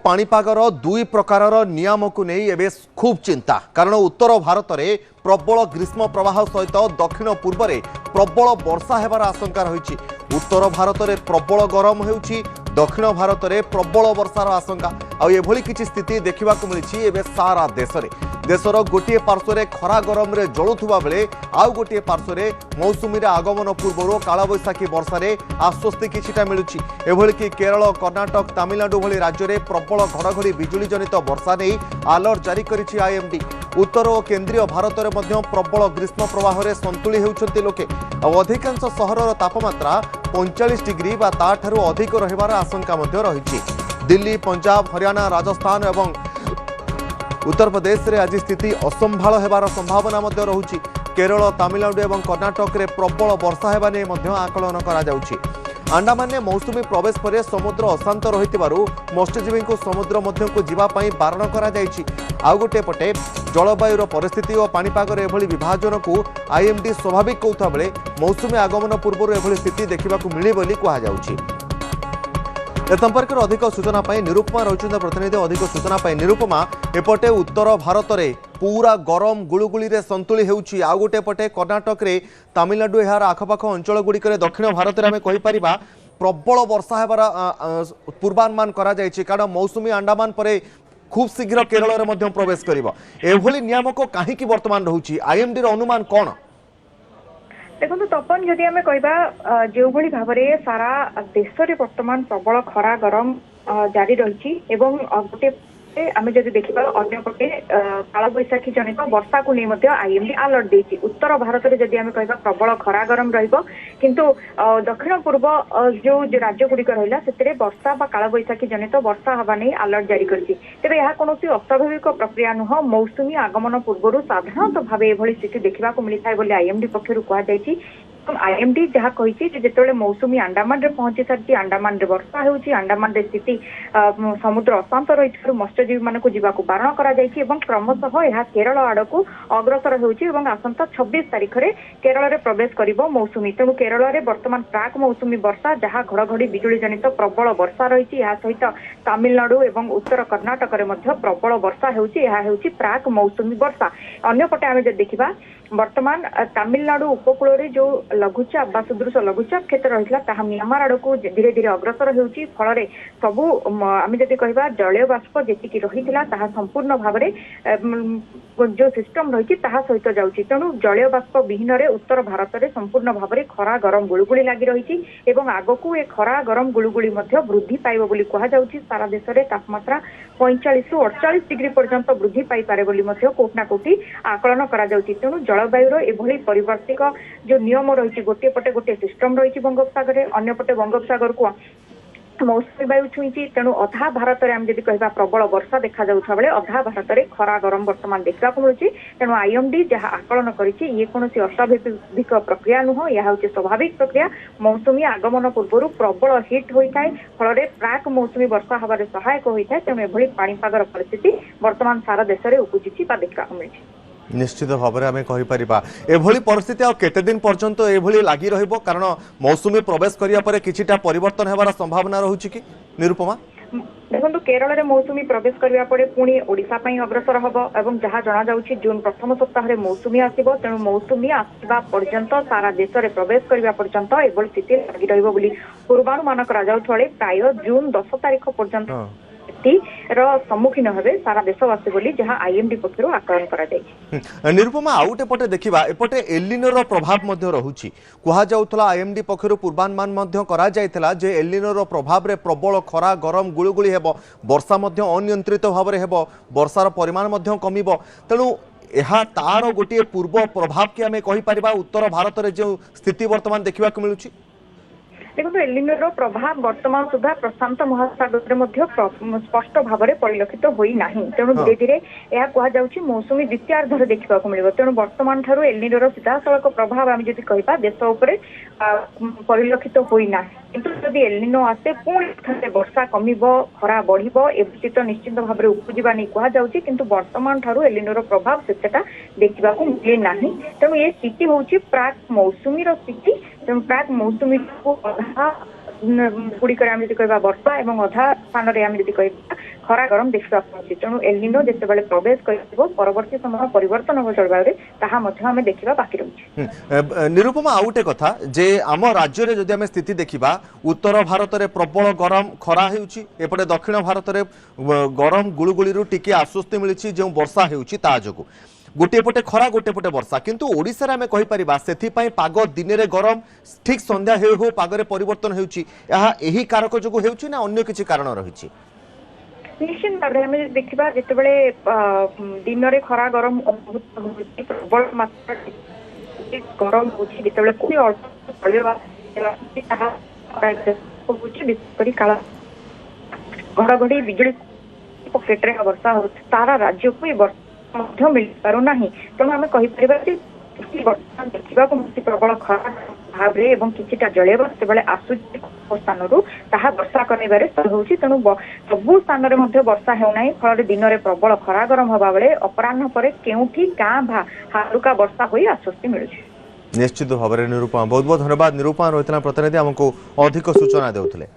पाणीपागर दुई प्रकार नियम को नहीं एवं खूब चिंता कारण उत्तर भारत में प्रबल ग्रीष्म प्रवाह सहित दक्षिण पूर्व में प्रबल वर्षा हेबार आशंका रही। उत्तर भारत में प्रबल गरम होउछि, दक्षिण भारत में प्रबल वर्षार आशंका आभली किसी स्थिति देखा मिली एवं सारा देश में। देशर गोटे पार्श्व में खरा गरम रे जलुवा बेले आउ गोटे पार्श्व में मौसुमी आगमन पूर्व कालबैशाखी वर्षार आश्वस्ति किछिटा मिलुछि। एभली कि केरल, कर्णाटक, तमिलनाडु भली राज्य में प्रबल घड़घड़ी बिजुली जनित वर्षा नहीं अलर्ट जारी करिछि आईएमडी। उत्तर और केंद्रीय भारत में मध्य प्रबल ग्रीष्म प्रवाह में संतुली होउछन्ति लोके। अधिकांश सहरर तापमात्रा 45 डिग्री बा ताठारु अधिक रहिबार आशंका मध्य रहिछि। दिल्ली, पंजाब, हरियाणा, राजस्थान एवं उत्तर प्रदेश रे आज स्थिति असंभाल हेबार संभावना मध्य रहुछि। केरल, तमिलनाडु एवं कर्णाटक रे प्रबल वर्षा हेबा नै मध्य आकलन करा जाउछि। अंडमान मौसुमी प्रवेश पर समुद्र अशांत रहितिबारु मत्स्यजीवी को समुद्र मध्य को जीवा पई बारण करा जाइछि। आउ गोटे पटे जलवायुर परिस्थिति और पाणीपागर एभली विभाजन को आईएमडी स्वाभाविक कहता बेले मौसुमी आगमन पूर्व एभली स्थिति देखा मिले बोली कहा जाउछि। ए संपर्क में अधिक सूचना निरुपमा रही प्रतिनिधि। अधिक सूचना निरुपमा, एपटे उत्तर भारत में पूरा गरम गुलुगुली रे संतुली होउछि, आउ गोटे पटे कर्णाटक रे तमिलनाडु यार आखपाख अंचल गुड़िक दक्षिण भारत में आम कहीपर प्रबल वर्षा हेबार पूर्वानुमान करा जायछि कारण मौसुमी अंडमान पर खूब शीघ्र केरल में प्रवेश करिबो। एभली नियामक काहीकि वर्तमान रहुछि, आईएमडी रो अनुमान कौन? देखो तपन जदि आम कह जो भाव में सारा देश में बर्तमान प्रबल खरा गरम जारी रही गोटे आम जब देखा अंपटे कालबैशाखी जनित वर्षा को नहीं आईएमडी अलर्ट देती। उत्तर भारत में जब आम कह प्रबल खरा गरम किंतु दक्षिण पूर्व जो राज्य गुड़िक रहा से वर्षा बा कालबैशाखी जनित वर्षा हवा नहीं अलर्ट जारी करछि। तेबे यह कौन अस्वाभाविक प्रक्रिया नुह, मौसुमी आगमन पूर्व साधारणतः भाव एभली स्थिति देखा मिलता है आईएमडी पक्षर कहुई। आईएमडी जहाँ कही जिते मौसुमी अंडमान रे पहुंची सारी अंडमान रे वर्षा होउछि, अंडमान रे स्थिति समुद्र अशांत रही मत्स्यजीवी मान को जीवाकू बारण करा जायछि एवं क्रमशः यह केरल आड़ को अग्रसर होउछि एवं आसंता 26 तारिख रे केरल रे प्रवेश करिवो मौसुमी। तेणु केरल रे वर्तमान प्राक मौसुमी वर्षा जहाँ घड़घड़ी बिजुली जनित प्रबल वर्षा रही यह सहित तमिलनाडु एवं उत्तर कर्णाटक रे मध्य प्रबल वर्षा होउछि, यह होउछि प्राक मौसुमी वर्षा। अन्यपटे आम जब देखा वर्तमान तमिलनाडु उपकूल रे जो लघुचाप बा सदृश लघुचाप क्षेत्र रही है म्यांमार आड़ को धीरे धीरे अग्रसर होउछि। फल सबू आम जब कह जलीय बाष्प जी रही संपूर्ण भाव जो सिस्टम रही सहित जाऊँगी। तेणु जलीय बाष्प विहीन उत्तर भारत में संपूर्ण भाव में खरा गरम गुलुगुली लगी रही आग को ए खरा गरम गुलुगुली वृद्धि पाइब बोली कहुछि। सारा देश में तापमात्रा 45 रु 48 डिग्री पर्यंत वृद्धि पाइपे बोली कोठना कोठी आकलन करा जाउछि। तेणु जलवायुर एभली परिवर्तिक जो नियम रही गोटे पटे गोटे सिस्टम रही बंगोपसागर में, अन्य पटे बंगोपसागर को मौसुमी वायु छुईची। तेणु अधा भारत में आम जब कह प्रबल वर्षा देखा जाउछा बेले अधा भारत में खरा गरम वर्तमान देखा मिलूँ। तेणु आईएमडी जहाँ आकलन करिछि ये कौन अस्वाभाविक प्रक्रिया नुह, यह हूँ स्वाभाविक प्रक्रिया। मौसुमी आगमन पूर्व प्रबल हिट होता है फल प्राक मौसुमी वर्षा हबार सहायक होता है। तेणु एभली पाणीपागर परिस्थिति वर्तमान सारा देश में उपजी देखा मिली। निश्चित भाव में आम कहीपर एभली परिस्थिति आ केते दिन पर्यंत एभली लगी रहिबो कारण मौसुमी प्रवेश करिया परे किछिटा परिवर्तन हेबार संभावना रहुछि कि निरुपमा? देखो केरल में मौसुमी प्रवेश करने पड़े पुणी ओडिशा अग्रसर हम और जहाँ जना जाउछि जून प्रथम सप्ताह में मौसुमी आसिबो। तेणु मौसुमी आसवा पर्यंत सारा देश में प्रवेश करने पर्यंत एभली स्थिति लगी रहिबो बोली पूर्वानुमान करा जाउछ। प्राय जून 10 तारिख पर्यंत सम्मुखीन हे सारा देशवासी बोली जहाँ आईएमडी पक्षर आकलन करा जायछि। निरुपमा आउटे पटे देखिबा एपटे एलिनोर प्रभाव मध्य रहुछि कुहा जाउथला आईएमडी पक्षर पूर्वानुमान मध्य करा जायथला जे एलिनोर प्रभाव रे प्रबल खरा गरम गुलुगुली हेबो, वर्षा मध्य अनियंत्रित भाव रे हेबो, वर्षार परिमाण मध्य कमिबो। तेणु यह तार गोटे पूर्व प्रभाव कि आमे कहि परिबा उत्तर भारत रे जो स्थिति वर्तमान देखिबा मिलुछि। देखो एलिनोर प्रभाव वर्तमान सुधा प्रशांत महासागर में स्पष्ट भाव में परिलक्षित होना। तेणु धीरे धीरे यह कहुच्छी मौसुमी द्वितीयार्धर देखा मिले। तेणु वर्तमान ठार एलिनोर सीधासख प्रभाव आम जब कह देश उपर परिलक्षित होना किंतु जब एलिनो आसे पुणी वर्षा कम खरा बढ़ तो निश्चित भाव में उपजीवा नहीं कहुच्छी किंतु वर्तमान ठार एलिनोर प्रभाव सेटा देखा मिले ना। तेणु ये स्थिति हूँ प्राक मौसुमी स्थिति। तेणु प्राक मौसुमी को अधा गुड़िक कह वर्षा और अधा स्थान में आम जब कह ଖରା ଗରମ ଦେଖିବାକୁ ମିଳୁଛି। ତେଣୁ ଏଲିନୋ ଯେତେବେଳେ ପ୍ରବେଶ କରିବ ପରବର୍ତ୍ତୀ ସମୟ ପରିବର୍ତ୍ତନ ହେବ ଜଳବାୟୁରେ ତାହା ମଧ୍ୟ ଆମେ ଦେଖିବା ବାକି ରହୁଛି। ନିରୁପମା ଆଉ ଗୋଟେ କଥା ଯେ ଆମ ରାଜ୍ୟରେ ଯଦି ଆମେ ସ୍ଥିତି ଦେଖିବା ଉତ୍ତର ଭାରତରେ ପ୍ରବଳ ଗରମ ଖରା ହେଉଛି, ଏପଟେ ଦକ୍ଷିଣ ଭାରତରେ ଗରମ ଗୁଳୁଗୁଳିରୁ ଟିକେ ଆଶ୍ୱସ୍ତି ମିଳିଛି ଯେଉଁ ବର୍ଷା ହେଉଛି ତା ଯୋଗୁଁ। गोटे पटे खरा गोटे पटे वर्षा किंतु ओडिशा रे आमे कहि परिबा सेथिपई पाग दिने रे गरम ठीक संध्या हो पागरे परिवर्तन हेउची एही कारक जोगु हेउची ना अन्य किछि कारण रहिछि। निश्चित भाव में आम देखा जिते दिन में खरा गरम प्रबल मात्रा गरम होकर काला घड़घड़ी बिजुली पकेट रे वर्षा हो सारा राज्य को वर्षा मिल पारना तेणु आम कहीपर देखा प्रबल खरा भाव किछिटा जलैब से आसु स्थान वर्षा कर तेणु सबू स्थान में वर्षा होना फल दिन में प्रबल खरा गरम हवा बेले अपराह्न पर केउठी गाँ हालुका वर्षा हो आश्वस्ति मिलू। निश्चित भाव में निरूपमा बहुत बहुत धन्यवाद। निरूपमा रही प्रतिनिधि आमको अधिक सूचना देउथिले।